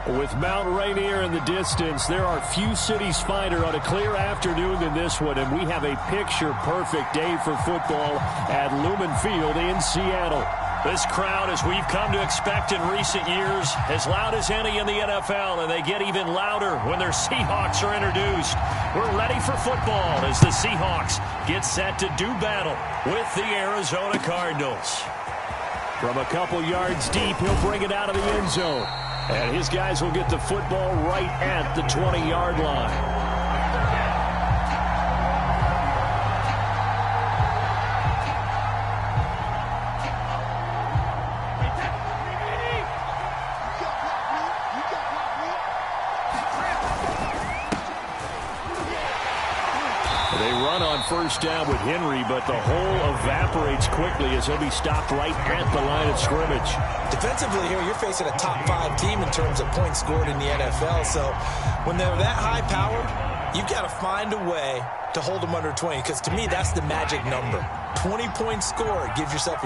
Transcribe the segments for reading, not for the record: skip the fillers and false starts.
With Mount Rainier in the distance, there are few cities finer on a clear afternoon than this one, and we have a picture-perfect day for football at Lumen Field in Seattle. This crowd, as we've come to expect in recent years, as loud as any in the NFL, and they get even louder when their Seahawks are introduced. We're ready for football as the Seahawks get set to do battle with the Arizona Cardinals. From a couple yards deep, he'll bring it out of the end zone. And his guys will get the football right at the 20-yard line. They run on first down with Henry, but the hole evaporates quickly as he'll be stopped right at the line of scrimmage. Defensively here, you're facing a top-5 team in terms of points scored in the NFL. So when they're that high-powered, you've got to find a way to hold them under 20, because to me, that's the magic number. 20 points scored, you give yourself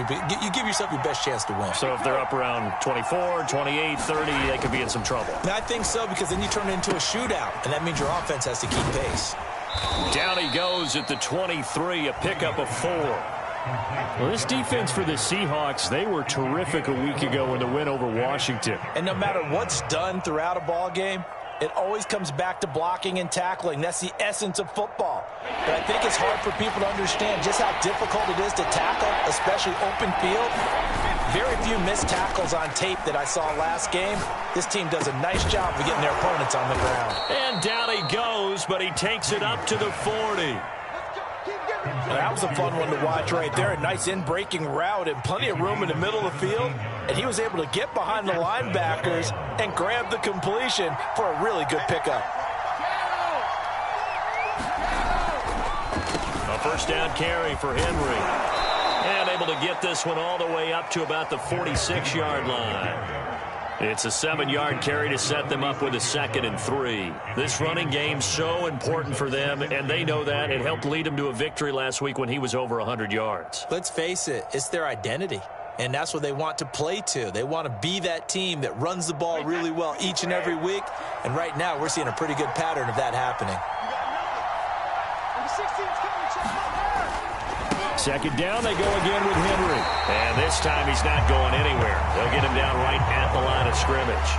your best chance to win. So if they're up around 24, 28, 30, they could be in some trouble. And I think so, because then you turn it into a shootout, and that means your offense has to keep pace. Down he goes at the 23, a pickup of 4. Well, this defense for the Seahawks, they were terrific a week ago in the win over Washington. And no matter what's done throughout a ball game, it always comes back to blocking and tackling. That's the essence of football. But I think it's hard for people to understand just how difficult it is to tackle, especially open field. Very few missed tackles on tape that I saw last game. This team does a nice job of getting their opponents on the ground. And down he goes, but he takes it up to the 40. That was a fun one to watch right there. A nice in-breaking route and plenty of room in the middle of the field. And he was able to get behind the linebackers and grab the completion for a really good pickup. A first down carry for Henry. And able to get this one all the way up to about the 46-yard line. It's a 7-yard carry to set them up with a 2nd and 3. This running game's so important for them, and they know that. It helped lead them to a victory last week when he was over 100 yards. Let's face it, it's their identity, and that's what they want to play to. They want to be that team that runs the ball really well each and every week, and right now we're seeing a pretty good pattern of that happening. Second down, they go again with Henry. And this time he's not going anywhere. They'll get him down right at the line of scrimmage.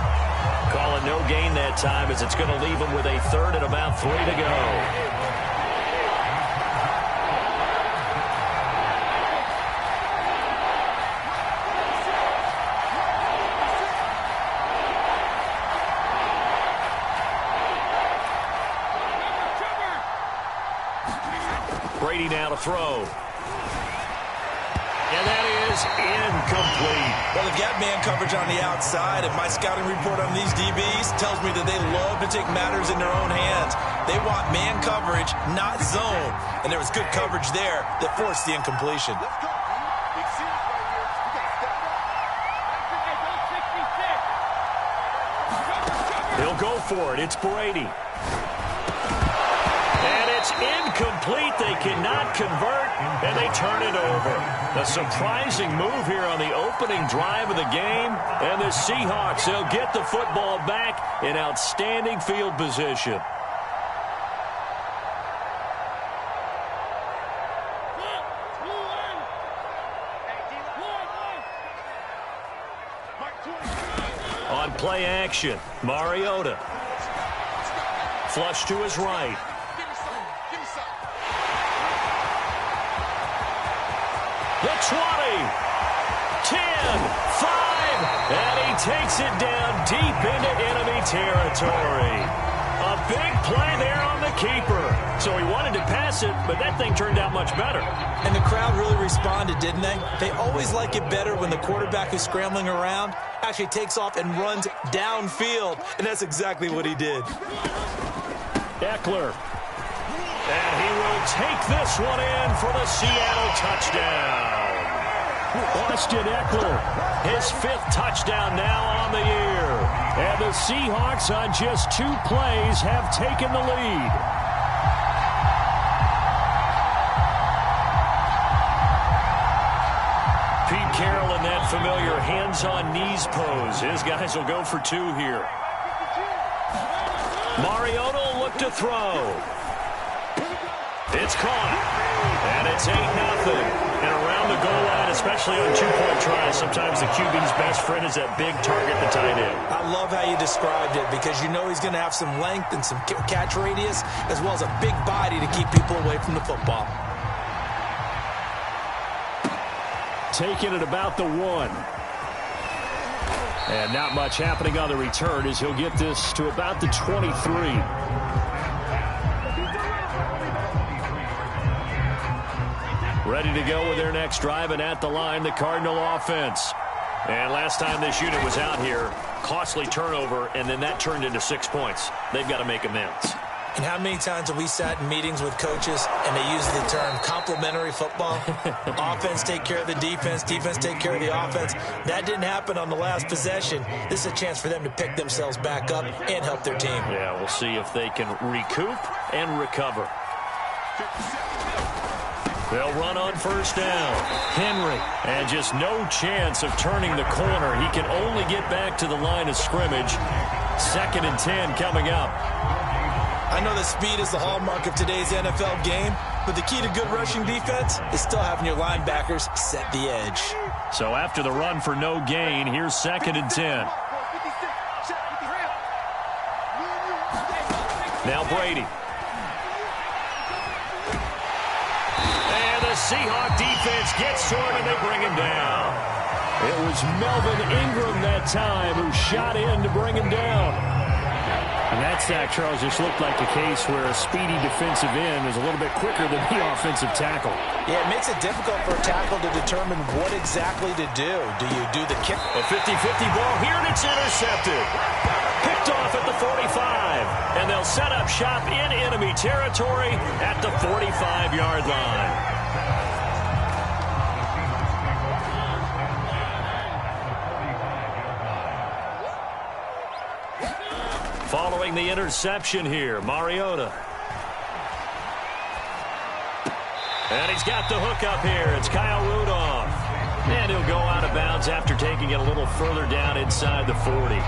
Calling no gain that time as it's going to leave him with a 3rd and about 3 to go. Brady now to throw. And that is incomplete. Well, they've got man coverage on the outside, and my scouting report on these DBs tells me that they love to take matters in their own hands. They want man coverage, not zone. And there was good coverage there that forced the incompletion. He'll go for it. It's Brady. It's incomplete. They cannot convert, and they turn it over. A surprising move here on the opening drive of the game, and the Seahawks, they'll get the football back in outstanding field position. On play action, Mariota. Flush to his right. The 20, 10, 5, and he takes it down deep into enemy territory. A big play there on the keeper. So he wanted to pass it, but that thing turned out much better. And the crowd really responded, didn't they? They always like it better when the quarterback is scrambling around, actually takes off and runs downfield, and that's exactly what he did. Eckler. And he will take this one in for the Seattle touchdown. Austin Eckler, his 5th touchdown now on the year. And the Seahawks on just 2 plays have taken the lead. Pete Carroll in that familiar hands-on knees pose. His guys will go for 2 here. to throw. It's caught. And it's 8-0. And around the goal line, especially on two-point tries, sometimes the QB's best friend is that big target, the tight end. I love how you described it because you know he's going to have some length and some catch radius as well as a big body to keep people away from the football. Taking it about the 1. And not much happening on the return as he'll get this to about the 23. Ready to go with their next drive, and at the line, the Cardinal offense. And last time this unit was out here, costly turnover, and then that turned into 6 points. They've got to make amends. And how many times have we sat in meetings with coaches and they use the term complementary football? Offense take care of the defense, defense take care of the offense. That didn't happen on the last possession. This is a chance for them to pick themselves back up and help their team. Yeah, we'll see if they can recoup and recover. They'll run on first down. Henry, and just no chance of turning the corner. He can only get back to the line of scrimmage. 2nd and 10 coming up. I know that speed is the hallmark of today's NFL game, but the key to good rushing defense is still having your linebackers set the edge. So after the run for no gain, here's 2nd and 10. Now Brady. And the Seahawk defense gets to him, and they bring him down. It was Melvin Ingram that time who shot in to bring him down. And that sack, Charles, just looked like a case where a speedy defensive end is a little bit quicker than the offensive tackle. Yeah, it makes it difficult for a tackle to determine what exactly to do. Do you do the kick? A 50-50 ball here, and it's intercepted. Picked off at the 45. And they'll set up shop in enemy territory at the 45-yard line. Following the interception here, Mariota. And he's got the hook up here. It's Kyle Rudolph. And he'll go out of bounds after taking it a little further down inside the 40.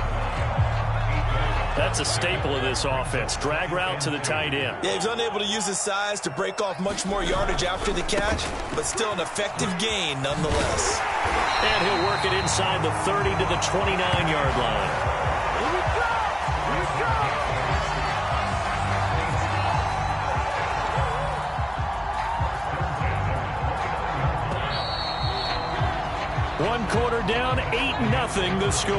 That's a staple of this offense. Drag route to the tight end. Yeah, he's unable to use his size to break off much more yardage after the catch, but still an effective gain nonetheless. And he'll work it inside the 30 to the 29-yard line. One quarter down, 8-0 the score.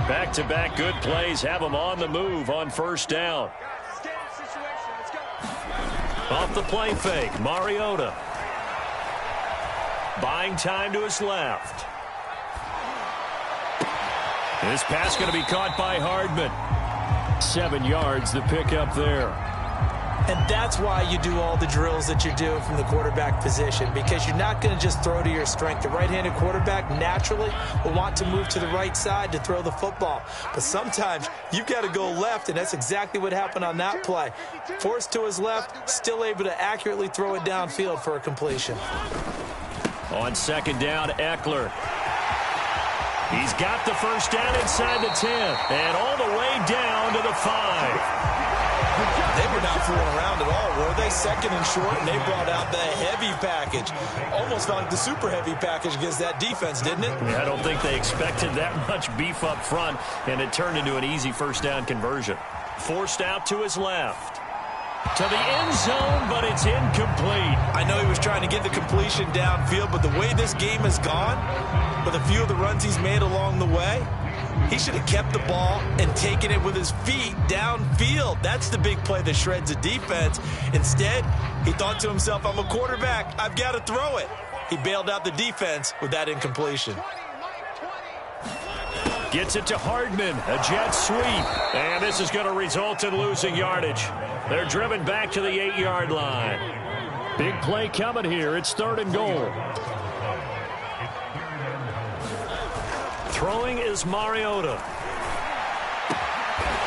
Back-to-back good plays have them on the move on first down. Off the play fake, Mariota. Buying time to his left. This pass going to be caught by Hardman. 7 yards, the pickup there. And that's why you do all the drills that you do from the quarterback position, because you're not going to just throw to your strength. The right-handed quarterback naturally will want to move to the right side to throw the football. But sometimes you've got to go left, and that's exactly what happened on that play. Forced to his left, still able to accurately throw it downfield for a completion. On second down, Eckler. He's got the first down inside the 10, and all the way down to the 5. They were not fooling around at all, were they? Second and short, and they brought out the heavy package. Almost felt like the super heavy package against that defense, didn't it? Yeah, I don't think they expected that much beef up front, and it turned into an easy first down conversion. Forced out to his left. To the end zone, but it's incomplete. I know he was trying to get the completion downfield, but the way this game has gone, with a few of the runs he's made along the way, he should have kept the ball and taken it with his feet downfield. That's the big play that shreds a defense. Instead, he thought to himself, I'm a quarterback. I've got to throw it. He bailed out the defense with that incompletion. Gets it to Hardman, a jet sweep. And this is going to result in losing yardage. They're driven back to the 8-yard line. Big play coming here. It's 3rd and goal. Throwing is Mariota.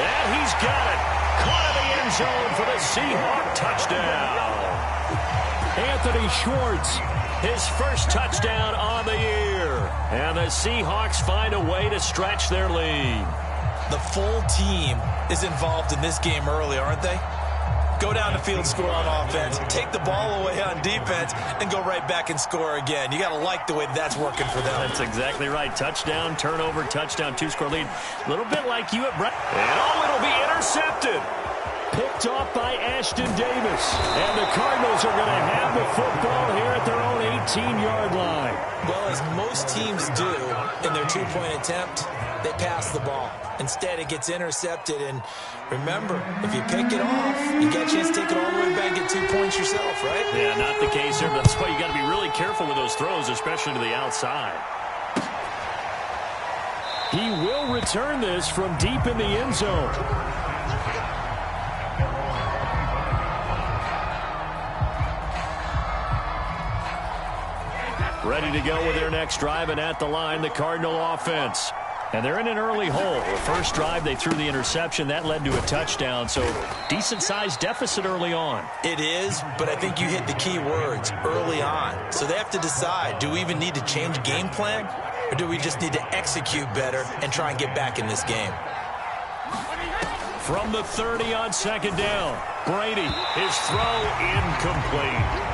And he's got it. Caught in the end zone for the Seahawk touchdown. Anthony Schwartz, his first touchdown on the year. And the Seahawks find a way to stretch their lead. The full team is involved in this game early, aren't they? Go down the field, score on offense, take the ball away on defense, and go right back and score again. You got to like the way that's working for them. That's exactly right. Touchdown, turnover, touchdown, two-score lead. A little bit like you at Brett. And it'll be intercepted. Picked off by Ashton Davis. And the Cardinals are going to have the football here at their own 18-yard line. Well, as most teams do in their two-point attempt, they pass the ball. Instead, it gets intercepted. And remember, if you pick it off, you get a chance to take it all the way back and get 2 points yourself, right? Yeah, not the case here. That's why you got to be really careful with those throws, especially to the outside. He will return this from deep in the end zone. Ready to go with their next drive, and at the line, the Cardinal offense. And they're in an early hole. The first drive, they threw the interception. That led to a touchdown, so decent-sized deficit early on. It is, but I think you hit the key words, early on. So they have to decide, do we even need to change game plan, or do we just need to execute better and try and get back in this game? From the 30 on second down, Brady, his throw incomplete.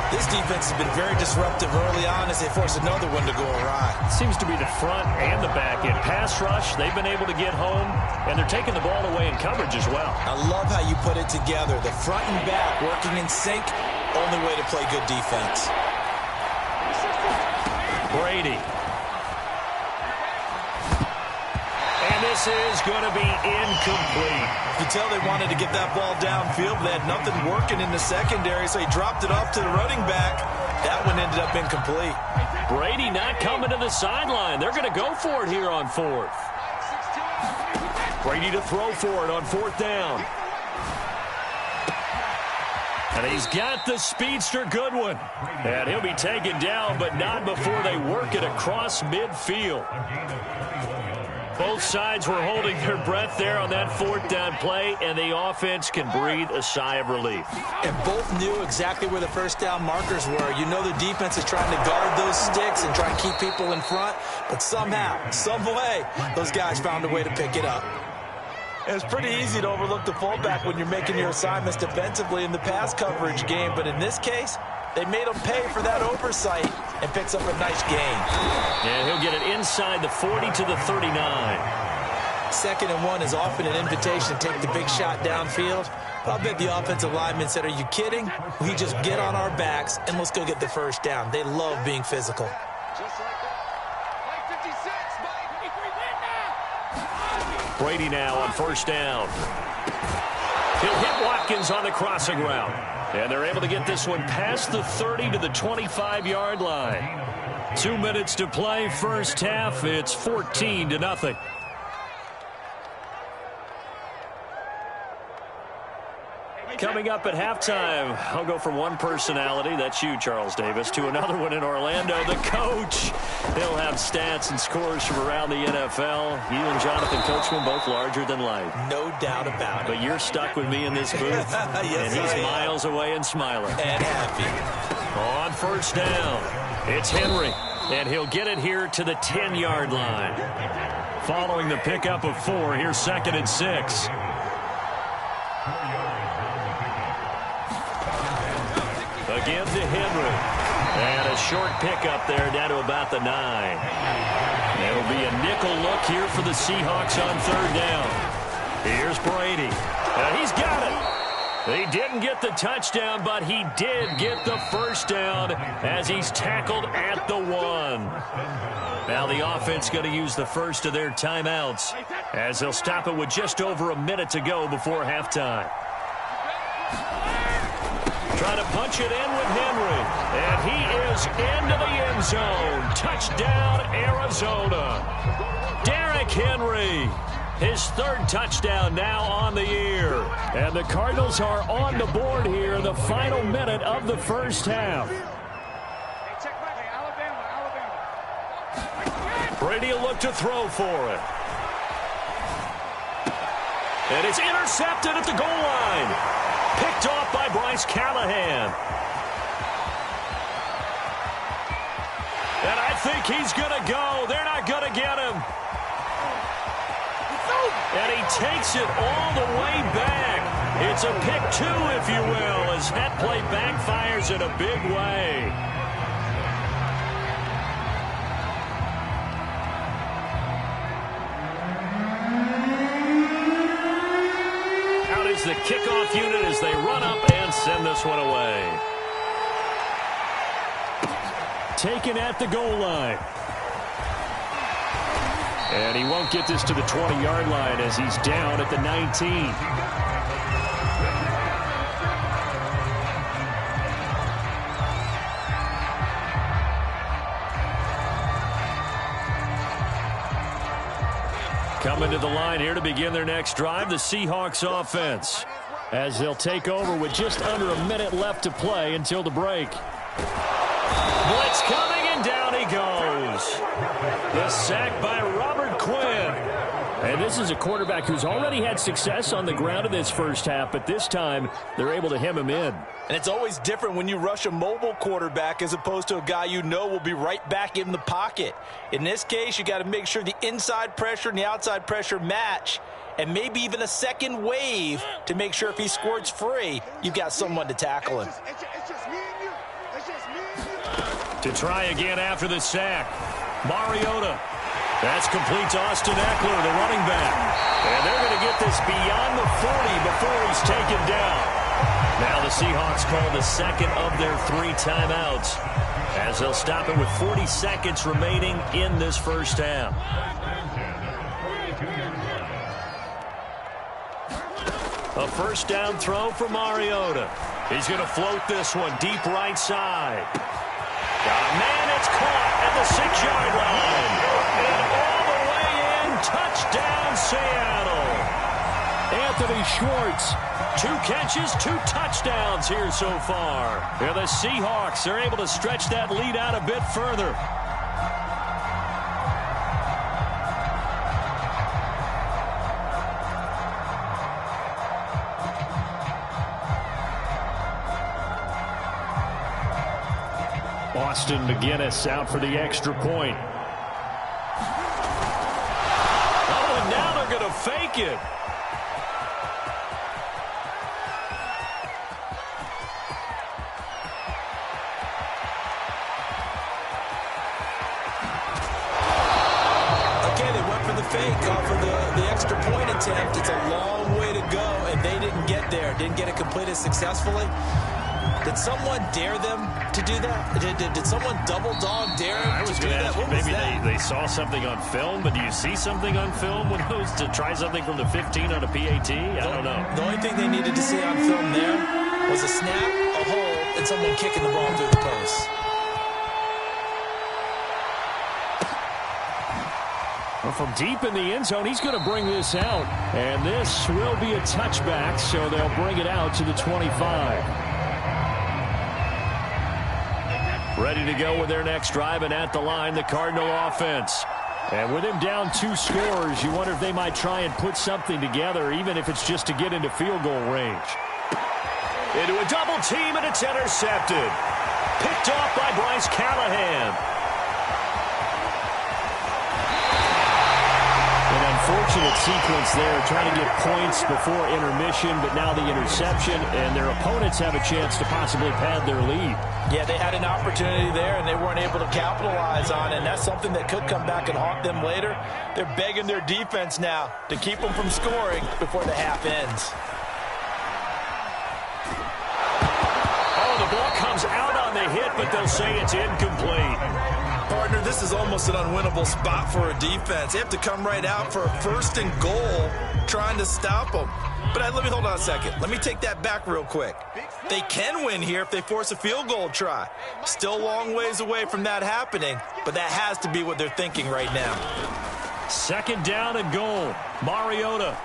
This defense has been very disruptive early on as they force another one to go awry. Seems to be the front and the back end. Pass rush, they've been able to get home, and they're taking the ball away in coverage as well. I love how you put it together. The front and back working in sync, only way to play good defense. Brady. And this is going to be incomplete. You can tell they wanted to get that ball downfield, but they had nothing working in the secondary, so he dropped it off to the running back. That one ended up incomplete. Brady not coming to the sideline. They're going to go for it here on fourth. Brady to throw for it on fourth down. And he's got the speedster Goodwin. And he'll be taken down, but not before they work it across midfield. Both sides were holding their breath there on that fourth down play, and the offense can breathe a sigh of relief. And both knew exactly where the first down markers were. You know the defense is trying to guard those sticks and try and keep people in front, but somehow, some way, those guys found a way to pick it up. And it's pretty easy to overlook the fullback when you're making your assignments defensively in the pass coverage game, but in this case, they made him pay for that oversight and picks up a nice gain. And he'll get it inside the 40 to the 39. 2nd and 1 is often an invitation to take the big shot downfield. But I bet the offensive lineman said, are you kidding? We just get on our backs and let's go get the first down. They love being physical. Brady now on first down. He'll hit Watkins on the crossing route. And they're able to get this one past the 30 to the 25-yard line. 2 minutes to play, first half. It's 14-0. Coming up at halftime, I'll go from one personality, that's you, Charles Davis, to another one in Orlando, the coach. He'll have stats and scores from around the NFL. You and Jonathan Coachman, both larger than life. No doubt about it. But you're stuck with me in this booth. Yes, and he's miles away and smiling. And happy. On first down, it's Henry. And he'll get it here to the 10-yard line. Following the pickup of 4, here's 2nd and 6. Again to Henry. And a short pickup there down to about the 9. It'll be a nickel look here for the Seahawks on third down. Here's Brady. And he's got it. He didn't get the touchdown, but he did get the first down as he's tackled at the 1. Now the offense going to use the first of their timeouts as they'll stop it with just over a minute to go before halftime. Trying to punch it in with Henry. And he is into the end zone. Touchdown, Arizona. Derrick Henry. His 3rd touchdown now on the year. And the Cardinals are on the board here in the final minute of the first half. Brady will look to throw for it. And it's intercepted at the goal line. Picked off by Bryce Callahan. And I think he's going to go. They're not going to get him. And he takes it all the way back. It's a pick 2, if you will, as that play backfires in a big way. Out is the kickoff unit as they run up and send this one away. Taken at the goal line. And he won't get this to the 20-yard line as he's down at the 19. Coming to the line here to begin their next drive, the Seahawks offense, as they'll take over with just under a minute left to play until the break. Blitz coming, and down he goes. The sack by Robert Quinn. And this is a quarterback who's already had success on the ground in this first half, but this time they're able to hem him in. And it's always different when you rush a mobile quarterback as opposed to a guy you know will be right back in the pocket. In this case, you got to make sure the inside pressure and the outside pressure match, and maybe even a second wave to make sure if he squirts free, you've got someone to tackle him. To try again after the sack, Mariota. That's complete to Austin Eckler, the running back. And they're going to get this beyond the 40 before he's taken down. Now the Seahawks call the second of their 3 timeouts, as they'll stop it with 40 seconds remaining in this first half. A first down throw for Mariota. He's going to float this one deep right side. Got a man, it's caught at the 6-yard line. And all the way in, touchdown Seattle. Anthony Schwartz, 2 catches, 2 touchdowns here so far. And the Seahawks are able to stretch that lead out a bit further. Austin McGinnis out for the extra point. Oh, and now they're going to fake it. Okay, they went for the fake off of the extra point attempt. It's a long way to go, and they didn't get there. Didn't get it completed successfully. Did someone dare them to do that? Did someone double dog dare them to do that? Maybe they saw something on film, but do you see something on film when it was to try something from the 15 on a PAT? I don't know. The only thing they needed to see on film there was a snap, a hold, and someone kicking the ball through the post. Well, from deep in the end zone, he's going to bring this out. And this will be a touchback, so they'll bring it out to the 25. Ready to go with their next drive, and at the line, the Cardinal offense. And with him down 2 scores, you wonder if they might try and put something together, even if it's just to get into field goal range. Into a double team, and it's intercepted. Picked off by Bryce Callahan. Unfortunate sequence there, trying to get points before intermission, but now the interception, and their opponents have a chance to possibly pad their lead. Yeah, they had an opportunity there, and they weren't able to capitalize on it, and that's something that could come back and haunt them later. They're begging their defense now to keep them from scoring before the half ends. Oh, the ball comes out on the hit, but they'll say it's incomplete. Partner, this is almost an unwinnable spot for a defense. They have to come right out for a 1st and goal trying to stop them. But let me hold on a second. Let me take that back real quick. They can win here if they force a field goal try. Still a long ways away from that happening, but that has to be what they're thinking right now. 2nd down and goal. Mariota.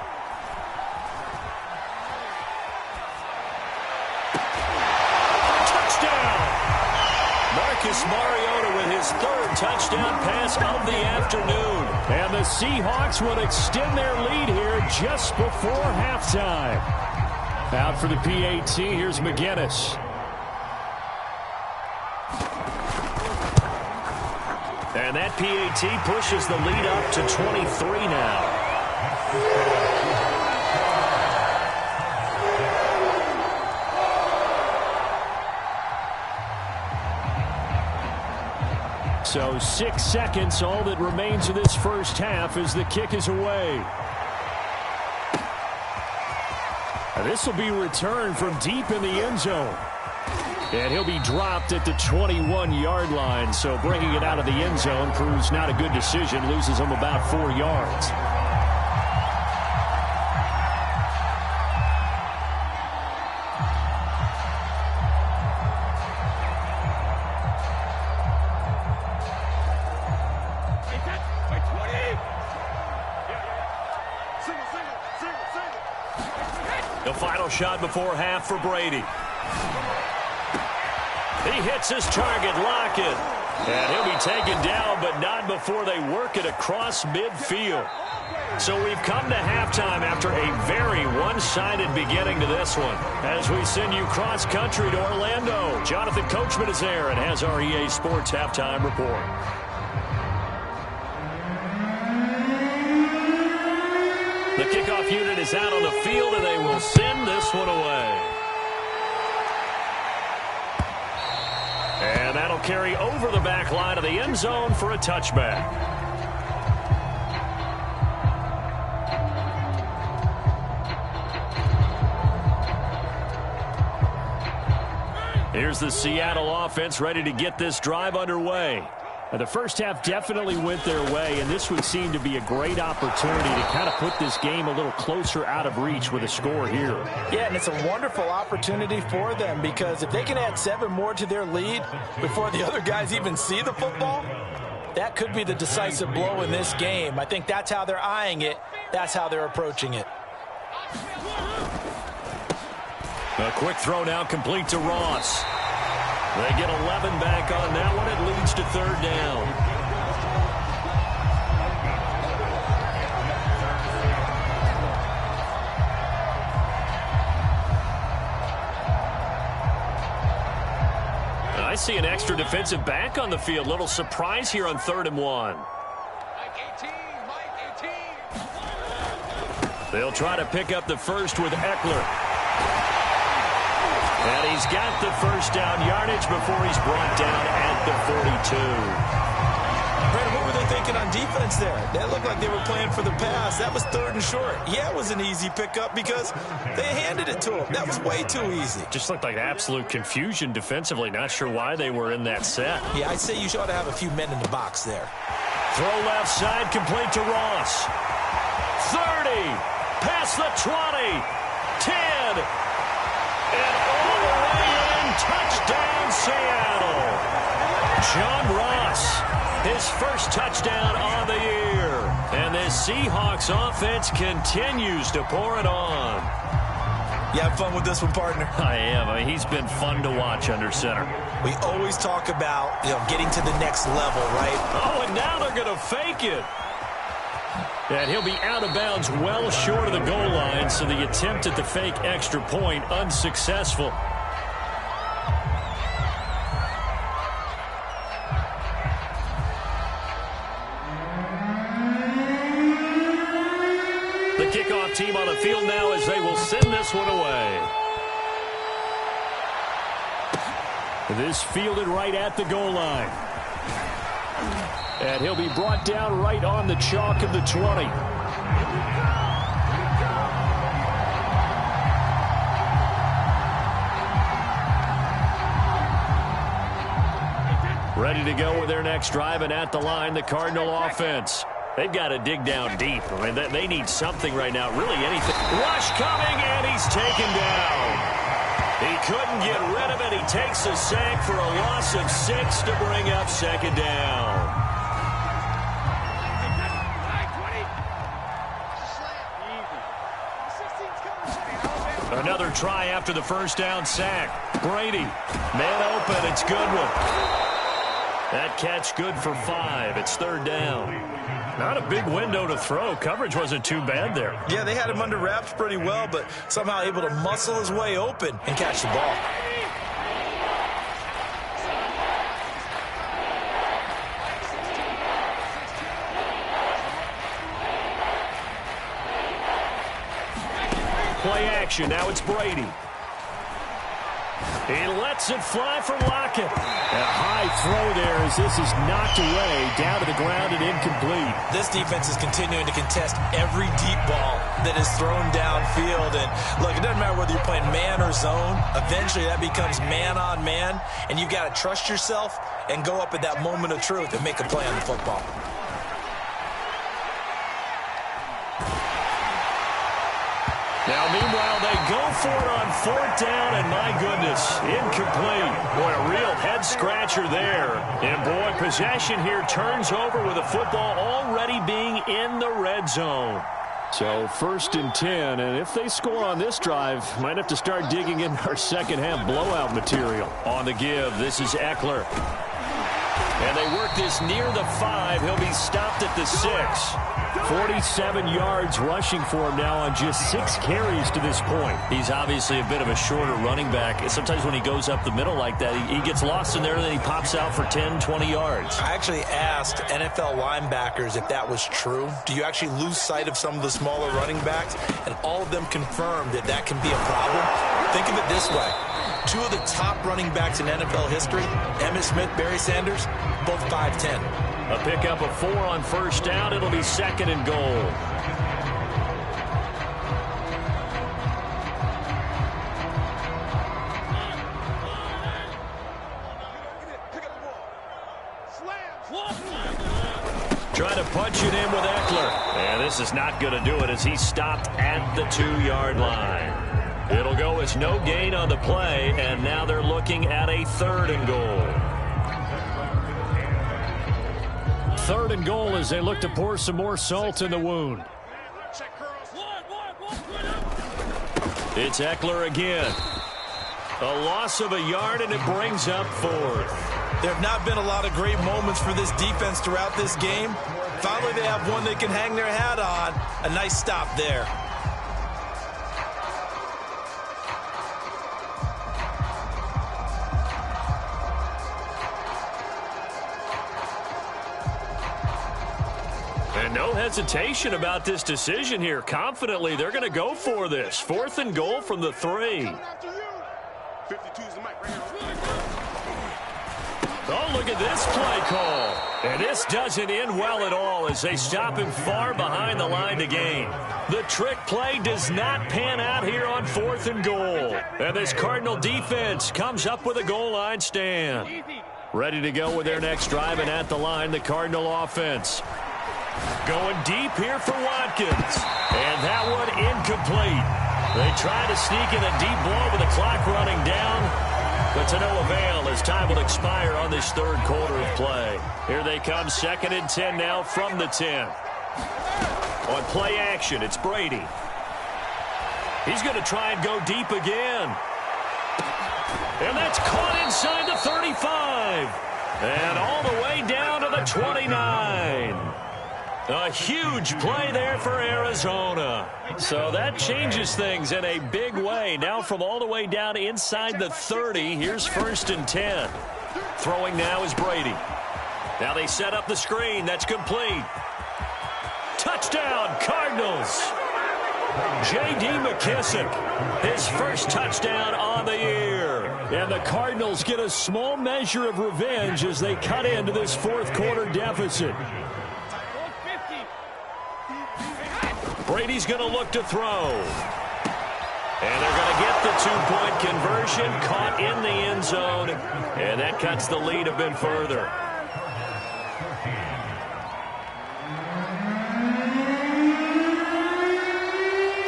Marcus Mariota with his 3rd touchdown pass of the afternoon. And the Seahawks will extend their lead here just before halftime. Out for the PAT, here's McGinnis. And that PAT pushes the lead up to 23 now. So 6 seconds, all that remains of this first half as the kick is away. And this will be returned from deep in the end zone. And he'll be dropped at the 21-yard line. So bringing it out of the end zone proves not a good decision. Loses him about 4 yards. The final shot before half for Brady. He hits his target, Lockett. And he'll be taken down, but not before they work it across midfield. So we've come to halftime after a very one-sided beginning to this one. As we send you cross-country to Orlando, Jonathan Coachman is there and has our EA Sports halftime report. The kickoff unit is out on the field, and they will send this one away. And that'll carry over the back line of the end zone for a touchback. Here's the Seattle offense ready to get this drive underway. The first half definitely went their way, and this would seem to be a great opportunity to kind of put this game a little closer out of reach with a score here. Yeah, and it's a wonderful opportunity for them because if they can add 7 more to their lead before the other guys even see the football, that could be the decisive blow in this game. I think that's how they're eyeing it. That's how they're approaching it. A quick throw now complete to Ross. They get 11 back on that one. It leads to 3rd down. I see an extra defensive back on the field. Little surprise here on 3rd and 1. They'll try to pick up the first with Eckler. And he's got the first down yardage before he's brought down at the 42. Brandon, what were they thinking on defense there? That looked like they were playing for the pass. That was 3rd and short. Yeah, it was an easy pickup because they handed it to him. That was way too easy. Just looked like absolute confusion defensively. Not sure why they were in that set. Yeah, I'd say you ought to have a few men in the box there. Throw left side, complete to Ross. 30, past the 20, 10, and all the way in, touchdown Seattle. John Ross, his first touchdown on the year. And this Seahawks offense continues to pour it on. You have fun with this one, partner? I am. I mean, he's been fun to watch under center. We always talk about, getting to the next level, right? Oh, and now they're going to fake it. And he'll be out of bounds well short of the goal line, so the attempt at the fake extra point unsuccessful. The kickoff team on the field now as they will send this one away. This fielded right at the goal line. And he'll be brought down right on the chalk of the 20. Ready to go with their next drive, and at the line, the Cardinal offense. They've got to dig down deep. I mean, they need something right now, really anything. Rush coming, and he's taken down. He couldn't get rid of it. He takes a sack for a loss of 6 to bring up 2nd down. Another try after the first down sack. Brady, man open, it's Goodwin. That catch good for 5. It's 3rd down. Not a big window to throw. Coverage wasn't too bad there. Yeah, they had him under wraps pretty well, but somehow able to muscle his way open and catch the ball. play action. Now it's Brady. He lets it fly for Lockett. A high throw there as this is knocked away, down to the ground and incomplete. This defense is continuing to contest every deep ball that is thrown downfield. And look, it doesn't matter whether you're playing man or zone. Eventually that becomes man on man, and you got to trust yourself and go up at that moment of truth and make a play on the football. Now, meanwhile, they go for it on 4th down, and my goodness, incomplete. Boy, a real head-scratcher there. And, boy, possession here turns over with the football already being in the red zone. So, 1st and 10, and if they score on this drive, might have to start digging in our second-half blowout material. On the give, this is Eckler. And they work this near the 5. He'll be stopped at the 6. 47 yards rushing for him now on just 6 carries to this point. He's obviously a bit of a shorter running back. Sometimes when he goes up the middle like that, he gets lost in there, and then he pops out for 10, 20 yards. I actually asked NFL linebackers if that was true. Do you actually lose sight of some of the smaller running backs? And all of them confirmed that that can be a problem. Think of it this way. 2 of the top running backs in NFL history, Emmitt Smith, Barry Sanders, both 5'10". A pickup of 4 on 1st down. It'll be 2nd and goal. Trying to punch it in with Eckler. And this is not going to do it as he's stopped at the 2-yard line. It'll go as no gain on the play, and now they're looking at a 3rd and goal. 3rd and goal as they look to pour some more salt in the wound. It's Eckler again. A loss of a yard, and it brings up 4th. There have not been a lot of great moments for this defense throughout this game. Finally, they have one they can hang their hat on. A nice stop there. And no hesitation about this decision here. Confidently, they're going to go for this. 4th and goal from the 3. Oh, look at this play call. And this doesn't end well at all as they stop him far behind the line to gain. The trick play does not pan out here on 4th and goal. And this Cardinal defense comes up with a goal line stand. Ready to go with their next drive, and at the line, the Cardinal offense. Going deep here for Watkins. And that one incomplete. They try to sneak in a deep blow with the clock running down, but to no avail as time will expire on this 3rd quarter of play. Here they come, 2nd and 10 now from the 10. On play action, it's Brady. He's going to try and go deep again. And that's caught inside the 35. And all the way down to the 29. A huge play there for Arizona. So that changes things in a big way. Now from all the way down inside the 30, here's 1st and 10. Throwing now is Brady. Now they set up the screen. That's complete. Touchdown, Cardinals. J.D. McKissick, his first touchdown on the year. And the Cardinals get a small measure of revenge as they cut into this 4th quarter deficit. Brady's going to look to throw. And they're going to get the 2-point conversion, caught in the end zone. And that cuts the lead a bit further.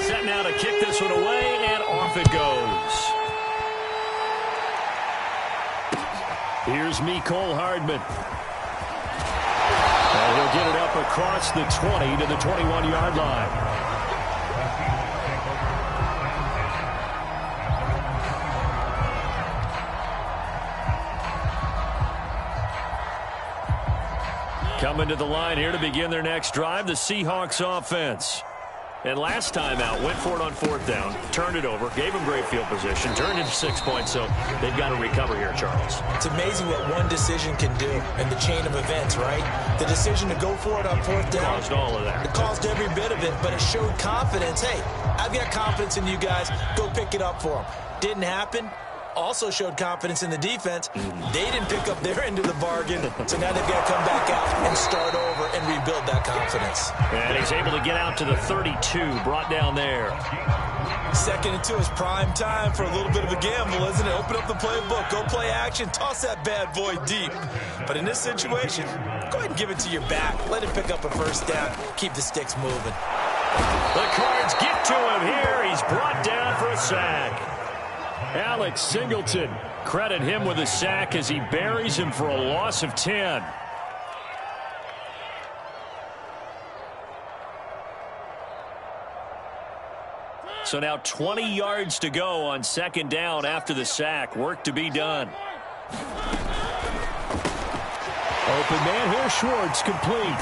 Set now to kick this one away, and off it goes. Here's Mecole Hardman. And he'll get it up across the 20 to the 21-yard line. Coming to the line here to begin their next drive, the Seahawks offense. And last time out, went for it on 4th down, turned it over, gave him great field position, turned into 6 points, so they've got to recover here, Charles. It's amazing what one decision can do in the chain of events, right? The decision to go for it on 4th down. Caused all of that. It caused every bit of it, but it showed confidence. Hey, I've got confidence in you guys. Go pick it up for them. Didn't happen. Also showed confidence in the defense. They didn't pick up their end of the bargain, so now they've got to come back out and start over and rebuild that confidence. And he's able to get out to the 32, brought down there. 2nd and 2 is prime time for a little bit of a gamble, isn't it? Open up the playbook, go play action, toss that bad boy deep. But in this situation, go ahead and give it to your back. Let him pick up a 1st down. Keep the sticks moving. The Cards get to him here. He's brought down for a sack. Alex Singleton, credit him with a sack as he buries him for a loss of 10. So now 20 yards to go on 2nd down after the sack. Work to be done. Open man here, Schwartz, complete.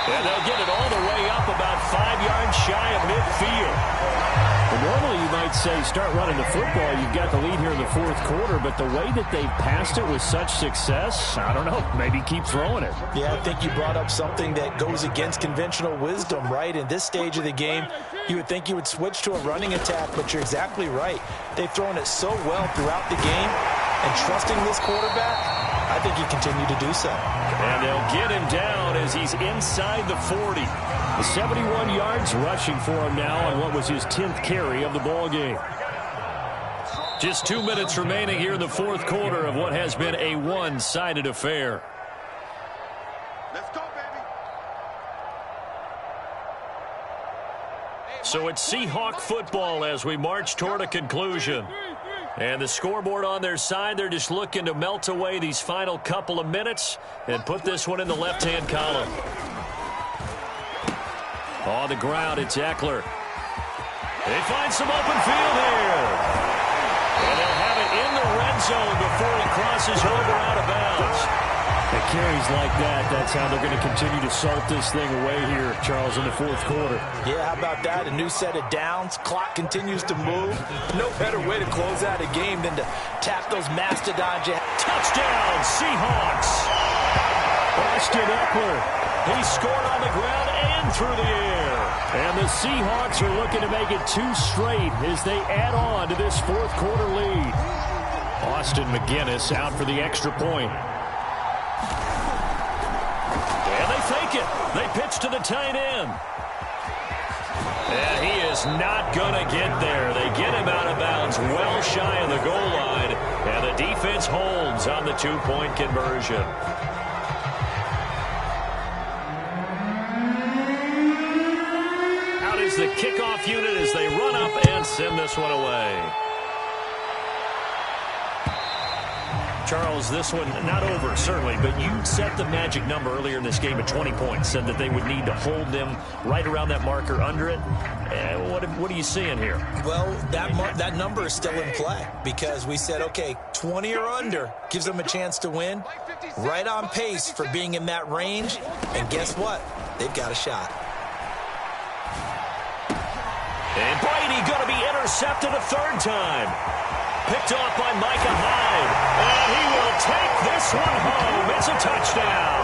And they'll get it all the way up about 5 yards shy of midfield. Well, normally you might say start running the football. You've got the lead here in the 4th quarter, but the way that they've passed it with such success, I don't know, maybe keep throwing it. Yeah, I think you brought up something that goes against conventional wisdom, right? In this stage of the game, you would think you would switch to a running attack, but you're exactly right. They've thrown it so well throughout the game, and trusting this quarterback, I think you continue to do so. And they'll get him down as he's inside the 40. 71 yards rushing for him now on what was his 10th carry of the ball game. Just 2 minutes remaining here in the 4th quarter of what has been a one-sided affair. Let's go, baby. So it's Seahawk football as we march toward a conclusion. And the scoreboard on their side, they're just looking to melt away these final couple of minutes and put this one in the left-hand column. On the ground, it's Eckler. They find some open field here. And they'll have it in the red zone before he crosses over out of bounds. The carries like that, that's how they're going to continue to salt this thing away here, Charles, in the 4th quarter. Yeah, how about that? A new set of downs. Clock continues to move. No better way to close out a game than to tap those mastodons. Touchdown, Seahawks. Austin Eckler. He scored on the ground and through the air. And the Seahawks are looking to make it 2 straight as they add on to this 4th quarter lead. Austin McGinnis out for the extra point. And they fake it. They pitch to the tight end. And he is not going to get there. They get him out of bounds well shy of the goal line. And the defense holds on the 2-point conversion. Out is the kickoff unit as they run up and send this one away. Charles, this one not over, certainly, but you set the magic number earlier in this game at 20 points, said that they would need to hold them right around that marker under it. What are you seeing here? Well, that number is still in play because we said, okay, 20 or under gives them a chance to win. Right on pace for being in that range. And guess what? They've got a shot. And Brady going to be intercepted a 3rd time. Picked off by Micah Hyde. And he will take this one home. It's a touchdown.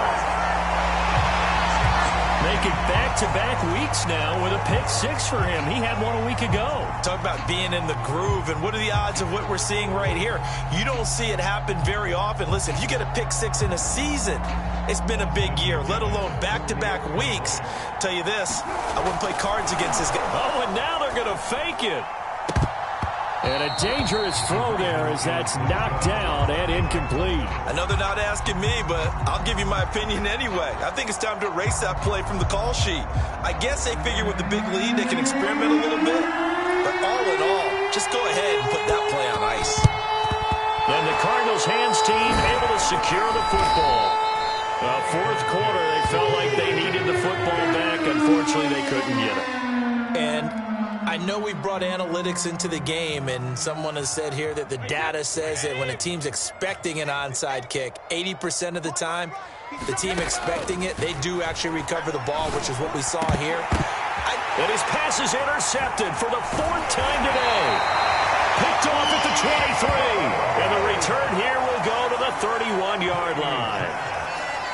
Making back-to-back weeks now with a pick 6 for him. He had one a week ago. Talk about being in the groove, and what are the odds of what we're seeing right here? You don't see it happen very often. Listen, if you get a pick 6 in a season, it's been a big year, let alone back-to-back weeks. Tell you this, I wouldn't play cards against this guy. Oh, and now they're going to fake it. And a dangerous throw there as that's knocked down and incomplete. I know they're not asking me, but I'll give you my opinion anyway. I think it's time to erase that play from the call sheet. I guess they figure with the big lead they can experiment a little bit. But all in all, just go ahead and put that play on ice. And the Cardinals hands team able to secure the football. 4th quarter, they felt like they needed the football back. Unfortunately, they couldn't get it. And I know we brought analytics into the game, and someone has said here that the data says that when a team's expecting an onside kick, 80% of the time, the team expecting it, they do actually recover the ball, which is what we saw here. And his pass is intercepted for the 4th time today. Picked off at the 23. And the return here will go to the 31-yard line.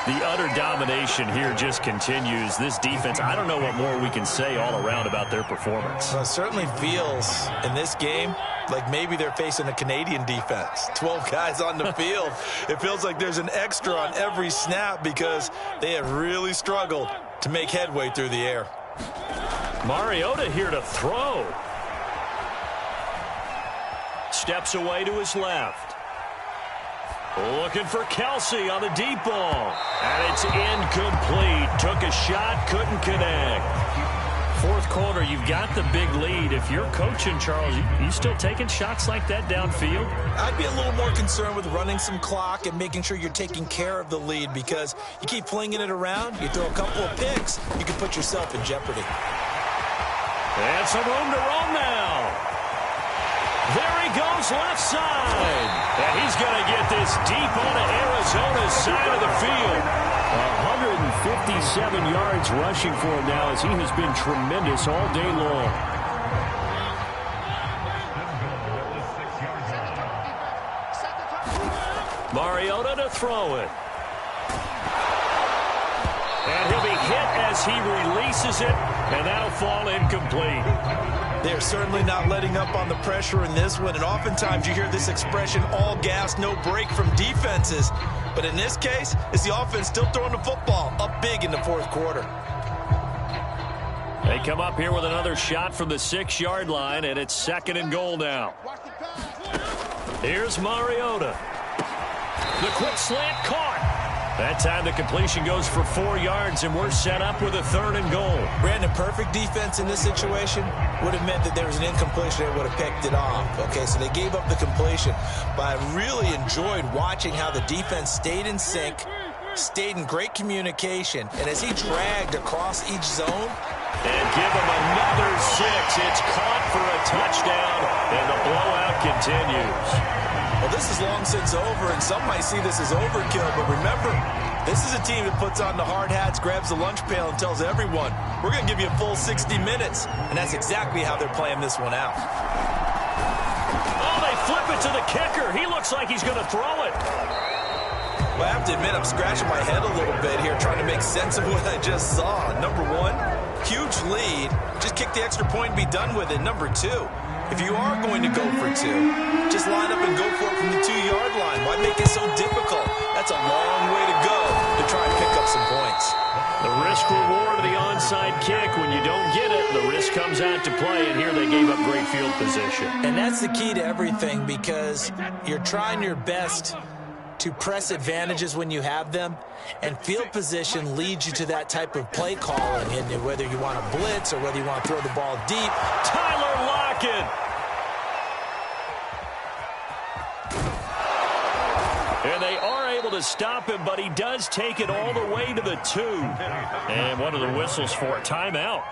The utter domination here just continues. This defense, I don't know what more we can say all around about their performance. Well, it certainly feels in this game like maybe they're facing a Canadian defense. 12 guys on the field. It feels like there's an extra on every snap because they have really struggled to make headway through the air. Mariota here to throw. Steps away to his left. Looking for Kelsey on the deep ball. And it's incomplete. Took a shot, couldn't connect. 4th quarter, you've got the big lead. If you're coaching, Charles, you still taking shots like that downfield? I'd be a little more concerned with running some clock and making sure you're taking care of the lead because you keep flinging it around, you throw a couple of picks, you can put yourself in jeopardy. And some room to roam now. There he goes left side. And he's going to get this deep onto Arizona's side of the field. 157 yards rushing for him now as he has been tremendous all day long. Mariota to throw it. And he'll be hit as he releases it, and that'll fall incomplete. They're certainly not letting up on the pressure in this one, and oftentimes you hear this expression, all gas, no break from defenses. But in this case, it's the offense still throwing the football up big in the 4th quarter. They come up here with another shot from the 6-yard line, and it's 2nd and goal now. Here's Mariota. The quick slant caught. That time the completion goes for 4 yards, and we're set up with a 3rd and goal. Brandon, perfect defense in this situation would have meant that there was an incompletion. They would have picked it off. Okay, so they gave up the completion. But I really enjoyed watching how the defense stayed in sync, stayed in great communication, and as he dragged across each zone. And give him another 6. It's caught for a touchdown, and the blowout continues. Well, this is long since over, and some might see this as overkill. But remember, this is a team that puts on the hard hats, grabs the lunch pail, and tells everyone, we're going to give you a full 60 minutes. And that's exactly how they're playing this one out. Oh, they flip it to the kicker. He looks like he's going to throw it. Well, I have to admit, I'm scratching my head a little bit here, trying to make sense of what I just saw. Number 1, huge lead. Just kick the extra point and be done with it. Number 2, if you are going to go for 2, just line up and go for it from the 2-yard line. Why make it so difficult? That's a long way to go to try and pick up some points. The risk-reward of the onside kick, when you don't get it, the risk comes out to play, and here they gave up great field position. And that's the key to everything because you're trying your best to press advantages when you have them, and field position leads you to that type of play calling, and whether you want to blitz or whether you want to throw the ball deep. Tyler Lockett. And they are able to stop him, but he does take it all the way to the 2. And one of the whistles for a timeout.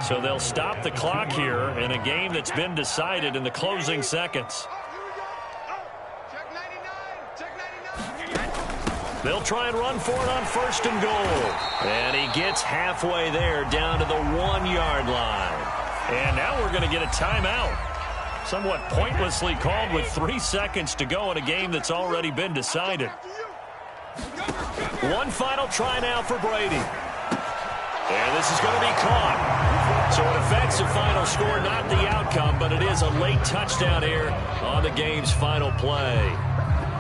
So they'll stop the clock here in a game that's been decided in the closing seconds. They'll try and run for it on 1st and goal. And he gets halfway there down to the 1-yard line. And now we're going to get a timeout. Somewhat pointlessly called with 3 seconds to go in a game that's already been decided. One final try now for Brady. And this is going to be caught. So it affects the final score, not the outcome, but it is a late touchdown here on the game's final play.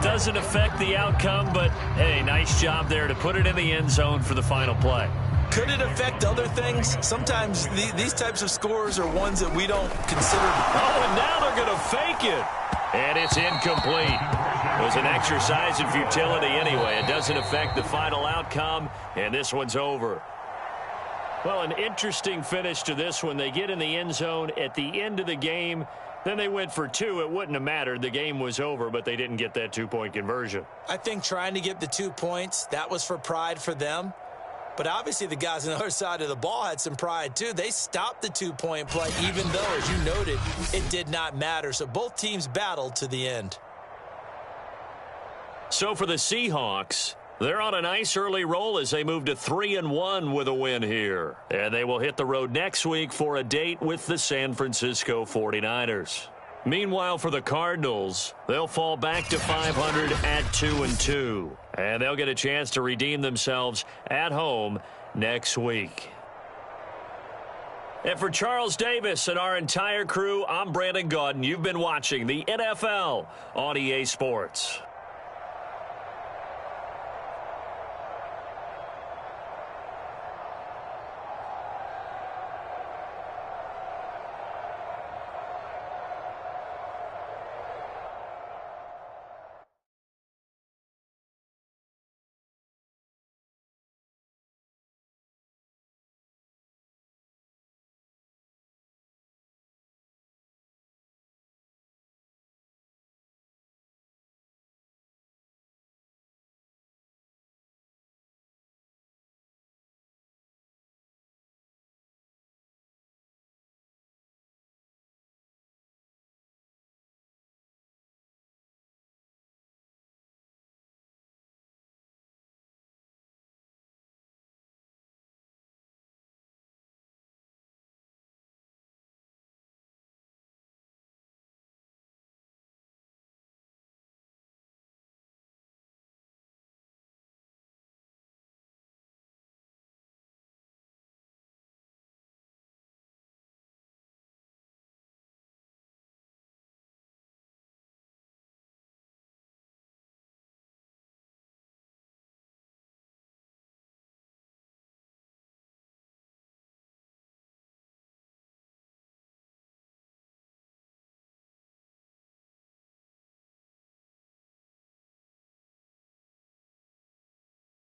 Doesn't affect the outcome, but, hey, nice job there to put it in the end zone for the final play. Could it affect other things? Sometimes these types of scores are ones that we don't consider. Oh, and now they're going to fake it. And it's incomplete. It was an exercise in futility anyway. It doesn't affect the final outcome, and this one's over. Well, an interesting finish to this one. They get in the end zone at the end of the game. Then they went for 2. It wouldn't have mattered. The game was over, but they didn't get that 2-point conversion. I think trying to get the 2 points, that was for pride for them. But obviously the guys on the other side of the ball had some pride too. They stopped the 2-point play, even though, as you noted, it did not matter. So both teams battled to the end. So for the Seahawks, They're on a nice early roll as they move to 3-1 with a win here. And they will hit the road next week for a date with the San Francisco 49ers. Meanwhile, for the Cardinals, they'll fall back to 500 at 2-2. And they'll get a chance to redeem themselves at home next week. And for Charles Davis and our entire crew, I'm Brandon Gaudin. You've been watching the NFL on EA Sports.